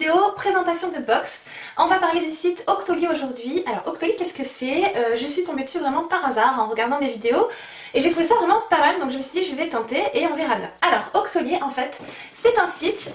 vidéo présentation de box. On va parler du site Octoly aujourd'hui. Alors Octoly, qu'est-ce que c'est? Je suis tombée dessus vraiment par hasard en regardant des vidéos et j'ai trouvé ça vraiment pas mal, donc je me suis dit je vais tenter et on verra bien. Alors Octoly, en fait, c'est un site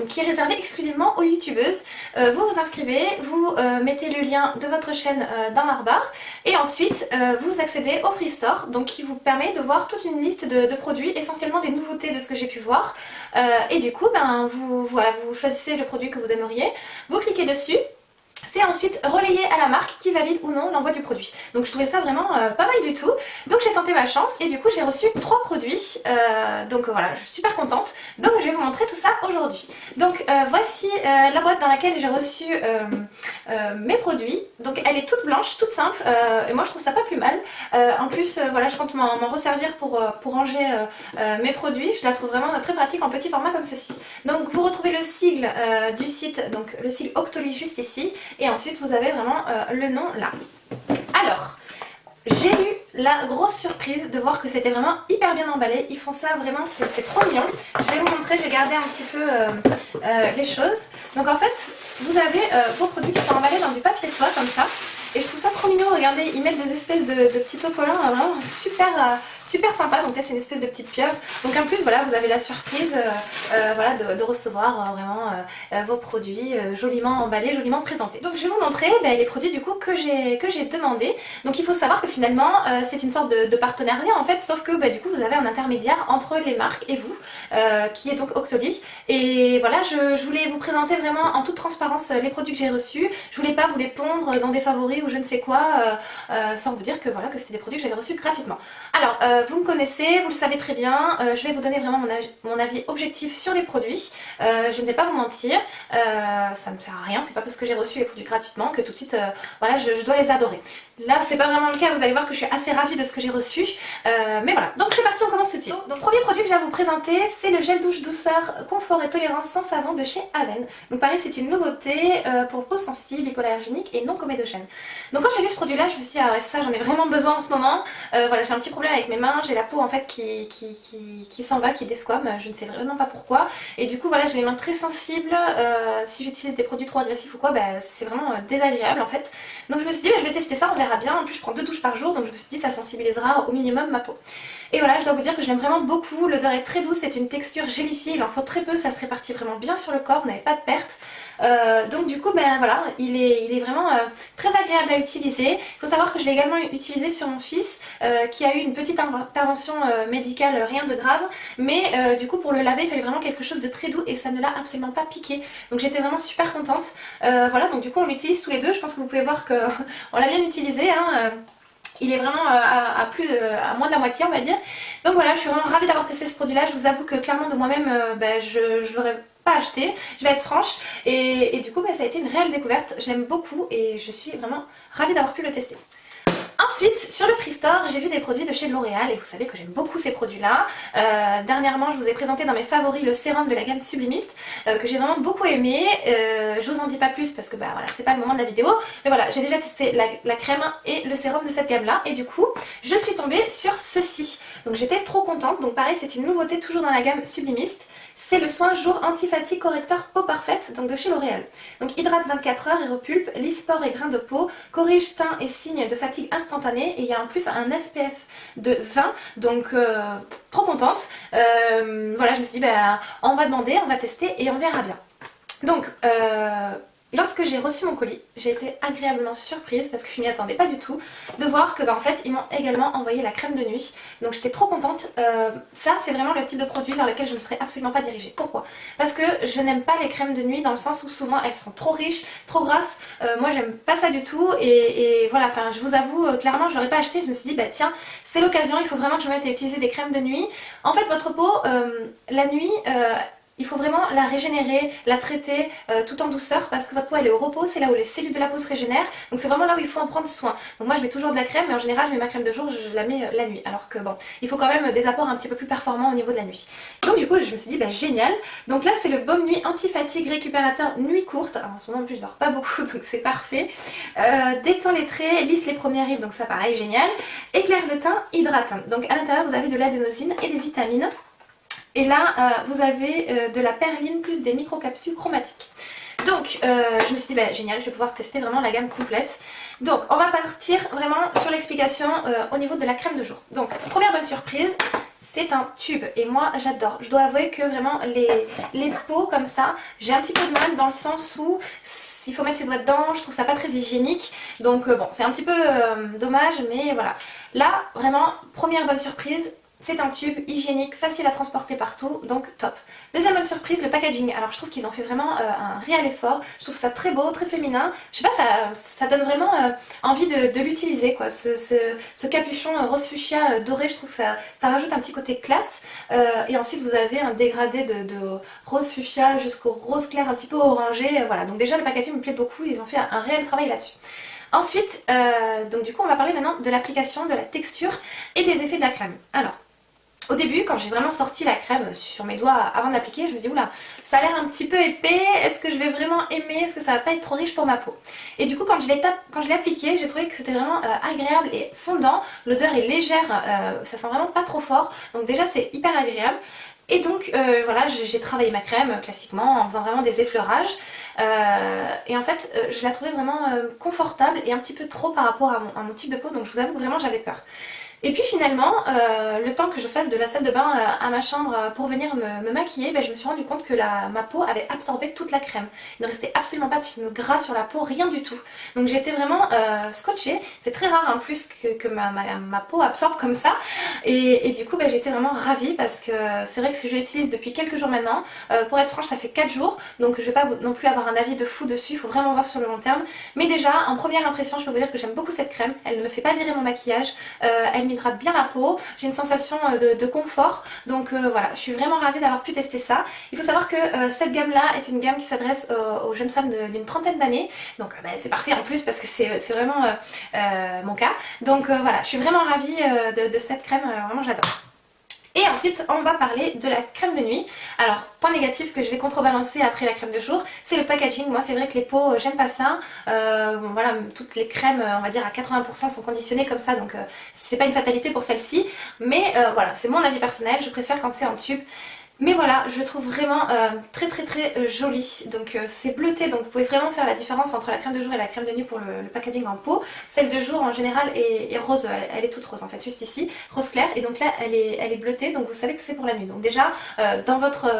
qui est réservé exclusivement aux youtubeuses. Vous vous inscrivez, vous mettez le lien de votre chaîne dans la barre et ensuite vous accédez au Free Store, donc qui vous permet de voir toute une liste de produits, essentiellement des nouveautés de ce que j'ai pu voir. Et du coup, vous choisissez le produit que vous aimeriez, vous cliquez dessus. C'est ensuite relayé à la marque qui valide ou non l'envoi du produit. Donc je trouvais ça vraiment pas mal du tout. Donc j'ai tenté ma chance et du coup j'ai reçu 3 produits. Donc voilà, je suis super contente. Donc je vais vous montrer tout ça aujourd'hui. Donc voici la boîte dans laquelle j'ai reçu mes produits. Donc elle est toute blanche, toute simple. Et moi je trouve ça pas plus mal. En plus voilà, je compte m'en resservir pour ranger mes produits. Je la trouve vraiment très pratique en petit format comme ceci. Donc vous retrouvez le sigle du site, donc le sigle Octoly juste ici. Et ensuite vous avez vraiment le nom là. Alors, j'ai eu la grosse surprise de voir que c'était vraiment hyper bien emballé. Ils font ça vraiment, c'est trop mignon. Je vais vous montrer, j'ai gardé un petit peu les choses. Donc en fait, vous avez vos produits qui sont emballés dans du papier de soie comme ça. Et je trouve ça trop mignon, regardez, ils mettent des espèces de petits autocollants vraiment super sympa. Donc là c'est une espèce de petite pieuvre. Donc en plus voilà, vous avez la surprise voilà, de recevoir vraiment vos produits joliment emballés, joliment présentés. Donc je vais vous montrer les produits du coup que j'ai demandé. Donc il faut savoir que finalement c'est une sorte de partenariat en fait, sauf que du coup vous avez un intermédiaire entre les marques et vous, qui est donc Octoly. Et voilà, je voulais vous présenter vraiment en toute transparence les produits que j'ai reçus. Je voulais pas vous les pondre dans des favoris ou je ne sais quoi, sans vous dire que voilà, que c'était des produits que j'avais reçus gratuitement. Alors vous me connaissez, vous le savez très bien, je vais vous donner vraiment mon avis objectif sur les produits. Je ne vais pas vous mentir, ça ne me sert à rien, c'est pas parce que j'ai reçu les produits gratuitement que tout de suite voilà, je dois les adorer. Là c'est pas vraiment le cas, vous allez voir que je suis assez ravie de ce que j'ai reçu, mais voilà, donc c'est parti, on commence tout de suite. Donc premier produit que j'ai à vous présenter, c'est le gel douche douceur, confort et tolérance sans savon de chez Aven. Donc pareil, c'est une nouveauté pour peau sensible, hypoallergénique et non comédogène. Donc quand j'ai vu ce produit là, je me suis dit ah ouais, ça j'en ai vraiment besoin en ce moment. Voilà, j'ai un petit problème avec mes mains, j'ai la peau en fait qui s'en va, qui desquame, je ne sais vraiment pas pourquoi. Et du coup voilà, j'ai les mains très sensibles, si j'utilise des produits trop agressifs ou quoi, c'est vraiment désagréable en fait. Donc je me suis dit je vais tester ça, on verra bien. En plus je prends 2 douches par jour, donc je me suis dit ça sensibilisera au minimum ma peau. Et voilà, je dois vous dire que je l'aime vraiment beaucoup, l'odeur est très douce, c'est une texture gélifiée, il en faut très peu, ça se répartit vraiment bien sur le corps, vous n'avez pas de perte. Donc du coup voilà, il est vraiment très agréable à utiliser. Il faut savoir que je l'ai également utilisé sur mon fils qui a eu une petite intervention médicale, rien de grave, mais du coup pour le laver il fallait vraiment quelque chose de très doux et ça ne l'a absolument pas piqué, donc j'étais vraiment super contente. Voilà, donc du coup on l'utilise tous les deux, je pense que vous pouvez voir qu'on l'a bien utilisé hein. Il est vraiment à moins de la moitié on va dire. Donc voilà, je suis vraiment ravie d'avoir testé ce produit là. Je vous avoue que clairement de moi-même je l'aurais pas acheté, je vais être franche. Et du coup ça a été une réelle découverte. Je l'aime beaucoup et je suis vraiment ravie d'avoir pu le tester. Ensuite, sur le Free Store, j'ai vu des produits de chez L'Oréal et vous savez que j'aime beaucoup ces produits-là. Dernièrement, je vous ai présenté dans mes favoris le sérum de la gamme Sublimist que j'ai vraiment beaucoup aimé. Je vous en dis pas plus parce que voilà, c'est pas le moment de la vidéo. Mais voilà, j'ai déjà testé la crème et le sérum de cette gamme-là et du coup, je suis tombée sur ceci. Donc j'étais trop contente. Donc pareil, c'est une nouveauté toujours dans la gamme Sublimist. C'est le soin jour anti-fatigue correcteur peau parfaite, donc de chez L'Oréal. Donc hydrate 24 heures et repulpe, lisse pores et grains de peau, corrige teint et signes de fatigue instantanée et il y a en plus un SPF de 20, donc trop contente. Voilà, je me suis dit on va demander, on va tester et on verra bien. Donc lorsque j'ai reçu mon colis, j'ai été agréablement surprise parce que je m'y attendais pas du tout de voir que en fait ils m'ont également envoyé la crème de nuit. Donc j'étais trop contente. Ça c'est vraiment le type de produit vers lequel je ne serais absolument pas dirigée. Pourquoi? Parce que je n'aime pas les crèmes de nuit dans le sens où souvent elles sont trop riches, trop grasses. Moi j'aime pas ça du tout et voilà, enfin je vous avoue clairement je n'aurais pas acheté. Je me suis dit tiens, c'est l'occasion, il faut vraiment que je me mette à utiliser des crèmes de nuit. En fait votre peau la nuit il faut vraiment la régénérer, la traiter tout en douceur parce que votre peau elle est au repos, c'est là où les cellules de la peau se régénèrent. Donc c'est vraiment là où il faut en prendre soin. Donc moi je mets toujours de la crème mais en général je mets ma crème de jour, je la mets la nuit. Alors que bon, il faut quand même des apports un petit peu plus performants au niveau de la nuit. Donc du coup je me suis dit génial. Donc là c'est le baume nuit anti-fatigue récupérateur nuit courte. Alors, en ce moment en plus je dors pas beaucoup donc c'est parfait. Détend les traits, lisse les premières rides, donc ça pareil génial. Éclaire le teint, hydrate. Donc à l'intérieur vous avez de l'adénosine et des vitamines. Et là, vous avez de la perline plus des microcapsules chromatiques. Donc, donc je me suis dit bah, génial, je vais pouvoir tester vraiment la gamme complète. Donc on va partir vraiment sur l'explication au niveau de la crème de jour. Donc première bonne surprise, c'est un tube et moi j'adore. Je dois avouer que vraiment les pots comme ça, j'ai un petit peu de mal dans le sens où il faut mettre ses doigts dedans, je trouve ça pas très hygiénique. Donc bon, c'est un petit peu dommage, mais voilà. Là, vraiment, première bonne surprise. C'est un tube hygiénique, facile à transporter partout, donc top. Deuxième bonne surprise, le packaging. Alors je trouve qu'ils ont fait vraiment un réel effort. Je trouve ça très beau, très féminin. Je sais pas, ça donne vraiment envie de l'utiliser quoi. Ce capuchon rose fuchsia doré, je trouve que ça rajoute un petit côté classe. Et ensuite vous avez un dégradé de rose fuchsia jusqu'au rose clair un petit peu orangé. Voilà, donc déjà le packaging me plaît beaucoup, ils ont fait un réel travail là-dessus. Ensuite, donc du coup on va parler maintenant de l'application, de la texture et des effets de la crème. Alors, au début, quand j'ai vraiment sorti la crème sur mes doigts avant de l'appliquer, je me dis oula, ça a l'air un petit peu épais, est-ce que je vais vraiment aimer, est-ce que ça va pas être trop riche pour ma peau? Et du coup, quand je l'ai appliqué, j'ai trouvé que c'était vraiment agréable et fondant, l'odeur est légère, ça sent vraiment pas trop fort, donc déjà c'est hyper agréable. Et donc voilà, j'ai travaillé ma crème classiquement en faisant vraiment des effleurages. Et en fait, je la trouvais vraiment confortable et un petit peu trop par rapport à mon type de peau, donc je vous avoue que vraiment j'avais peur. Et puis finalement, le temps que je fasse de la salle de bain à ma chambre pour venir me maquiller, ben, je me suis rendu compte que ma peau avait absorbé toute la crème. Il ne restait absolument pas de film gras sur la peau, rien du tout. Donc j'étais vraiment scotchée. C'est très rare en plus que ma peau absorbe comme ça. Et du coup, ben, j'étais vraiment ravie parce que c'est vrai que si je l'utilise depuis quelques jours maintenant, pour être franche, ça fait 4 jours. Donc je ne vais pas non plus avoir un avis de fou dessus, il faut vraiment voir sur le long terme. Mais déjà, en première impression, je peux vous dire que j'aime beaucoup cette crème. Elle ne me fait pas virer mon maquillage. Elle m'hydrate bien la peau, j'ai une sensation de confort, donc voilà, je suis vraiment ravie d'avoir pu tester ça. Il faut savoir que cette gamme là est une gamme qui s'adresse aux jeunes femmes d'une trentaine d'années, donc bah, c'est parfait en plus parce que c'est vraiment mon cas, donc voilà, je suis vraiment ravie de cette crème, vraiment j'adore. Et ensuite, on va parler de la crème de nuit. Alors, point négatif que je vais contrebalancer après la crème de jour, c'est le packaging. Moi, c'est vrai que les pots, j'aime pas ça. Bon, voilà, toutes les crèmes, on va dire à 80% sont conditionnées comme ça, donc c'est pas une fatalité pour celle-ci. Mais voilà, c'est mon avis personnel, je préfère quand c'est en tube. Mais voilà, je le trouve vraiment très joli. Donc c'est bleuté, donc vous pouvez vraiment faire la différence entre la crème de jour et la crème de nuit pour le packaging en pot. Celle de jour en général est rose, elle est toute rose en fait, juste ici, rose clair. Et donc là elle est bleutée, donc vous savez que c'est pour la nuit. Donc déjà dans votre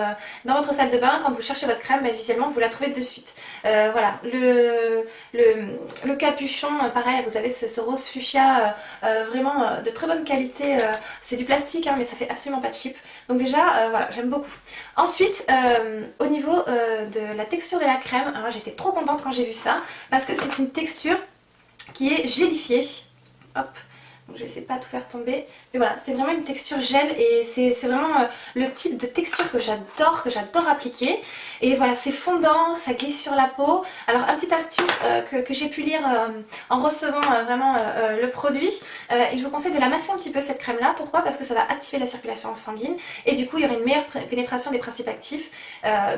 salle de bain, quand vous cherchez votre crème, bah, visuellement vous la trouvez de suite. Voilà, le capuchon, pareil, vous avez ce rose fuchsia vraiment de très bonne qualité. C'est du plastique hein, mais ça fait absolument pas de cheap. Donc déjà voilà, j'aime beaucoup. Ensuite, au niveau de la texture de la crème, alors j'étais trop contente quand j'ai vu ça parce que c'est une texture qui est gélifiée. Hop, donc je vais essayer de pas tout faire tomber. Mais voilà, c'est vraiment une texture gel et c'est vraiment le type de texture que j'adore appliquer. Et voilà, c'est fondant, ça glisse sur la peau. Alors, une petite astuce que j'ai pu lire en recevant vraiment le produit. Il vous conseille de la masser un petit peu cette crème là. Pourquoi? Parce que ça va activer la circulation sanguine et du coup il y aura une meilleure pénétration des principes actifs.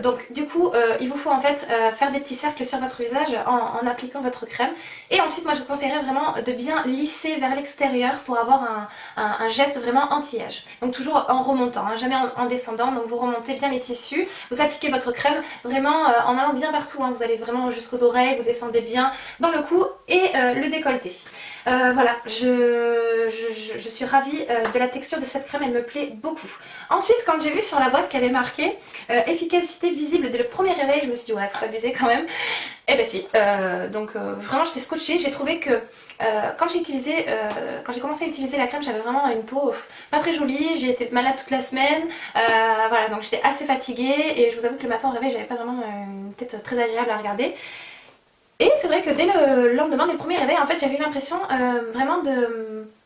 Donc du coup il vous faut en fait faire des petits cercles sur votre visage en appliquant votre crème. Et ensuite moi je vous conseillerais vraiment de bien lisser vers l'extérieur pour avoir un geste vraiment anti-âge. Donc toujours en remontant, hein, jamais en descendant. Donc vous remontez bien les tissus, vous appliquez votre crème vraiment en allant bien partout. Hein. Vous allez vraiment jusqu'aux oreilles, vous descendez bien dans le cou et le décolleté. Voilà, je suis ravie de la texture de cette crème, elle me plaît beaucoup. Ensuite, quand j'ai vu sur la boîte qu'il y avait marqué efficacité visible dès le premier réveil, je me suis dit ouais, faut pas abuser quand même. Et ben si, donc vraiment j'étais scotchée, j'ai trouvé que quand j'ai commencé à utiliser la crème, j'avais vraiment une peau pas très jolie, j'ai été malade toute la semaine, voilà, donc j'étais assez fatiguée et je vous avoue que le matin au réveil, j'avais pas vraiment une tête très agréable à regarder. Et c'est vrai que dès le lendemain, dès le premier réveil, en fait, j'avais eu l'impression vraiment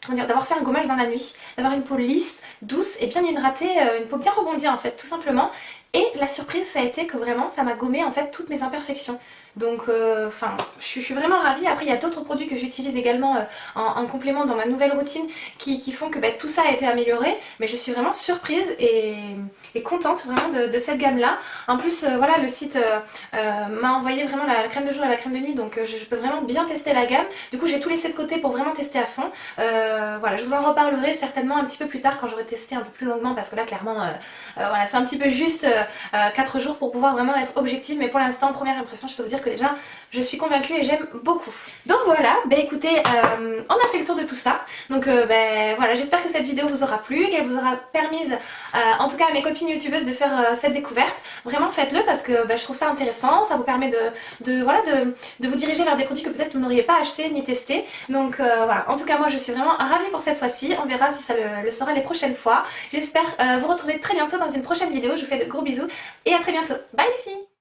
d'avoir fait un gommage dans la nuit, d'avoir une peau lisse, douce et bien hydratée, une peau bien rebondie en fait, tout simplement. Et la surprise, ça a été que vraiment, ça m'a gommé en fait toutes mes imperfections. Donc, enfin, je suis vraiment ravie. Après, il y a d'autres produits que j'utilise également en complément dans ma nouvelle routine qui font que tout ça a été amélioré. Mais je suis vraiment surprise et contente vraiment de cette gamme-là. En plus, voilà, le site m'a envoyé vraiment la crème de jour et la crème de nuit. Donc, je peux vraiment bien tester la gamme. Du coup, j'ai tout laissé de côté pour vraiment tester à fond. voilà, je vous en reparlerai certainement un petit peu plus tard quand j'aurai testé un peu plus longuement parce que là clairement voilà, c'est un petit peu juste 4 jours pour pouvoir vraiment être objective, mais pour l'instant première impression je peux vous dire que déjà je suis convaincue et j'aime beaucoup. Donc voilà, bah écoutez, on a fait le tour de tout ça, donc voilà, j'espère que cette vidéo vous aura plu, qu'elle vous aura permise en tout cas à mes copines youtubeuses de faire cette découverte. Vraiment faites-le parce que je trouve ça intéressant, ça vous permet voilà, de vous diriger vers des produits que peut-être vous n'auriez pas acheté ni testé. Donc voilà, en tout cas moi je suis vraiment ravie pour cette fois-ci, on verra si ça le sera les prochaines fois. J'espère vous retrouver très bientôt dans une prochaine vidéo, je vous fais de gros bisous et à très bientôt. Bye les filles!